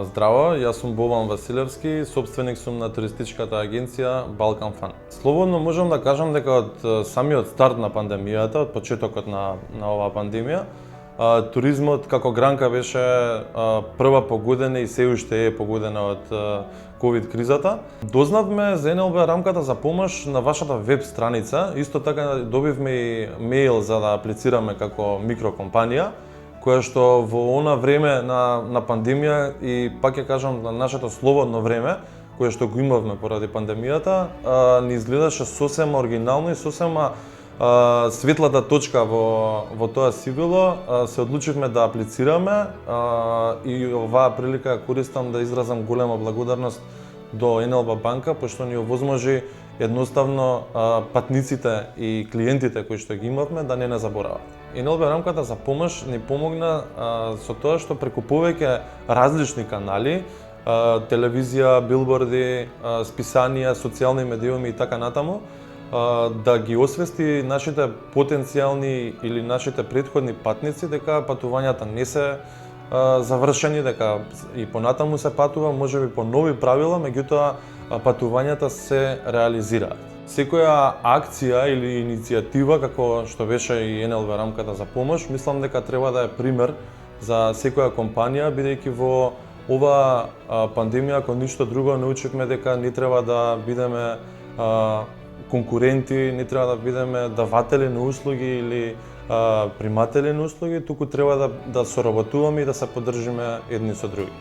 Здраво, јас сум Бобан Василевски, собственик сум на туристичката агенција Balkan Fun. Слободно можам да кажам дека од самиот старт на пандемијата, од почетокот на оваа пандемија, туризмот како гранка беше прва погодена и се уште е погодена од ковид кризата. Дознавме за НЛБ рамката за помош на вашата веб страница, исто така добивме и мејл за да аплицираме како микрокомпанија, која што во она време на пандемија и пак ќе кажам на нашето слободно време, кое што го имавме поради пандемијата, ни изгледаше сосема оригинално и сосема светлата точка во тоа си било. Се одлучивме да аплицираме и оваа прилика ја користам да изразам голема благодарност до НЛБ банка, пошто ни овозможи едноставно патниците и клиентите кои што ги имавме да не заборават. НЛБ рамката за помош ни помогна со тоа што преку повеќе различни канали, телевизија, билборди, списанија, социјални медиуми и така натаму, да ги освести нашите потенцијални или нашите претходни патници дека патувањата не се завршени, дека и понатаму се патува, можеби по нови правила, меѓутоа патувањата се реализираат. Секоја акција или иницијатива, како што беше и НЛБ рамката за помош, мислам дека треба да е пример за секоја компанија, бидејќи во оваа пандемија, ако ништо друго, научивме дека не треба да бидеме конкуренти, не треба да бидеме даватели на услуги или приматели на услуги, туку треба да соработуваме и да се поддржиме едни со други.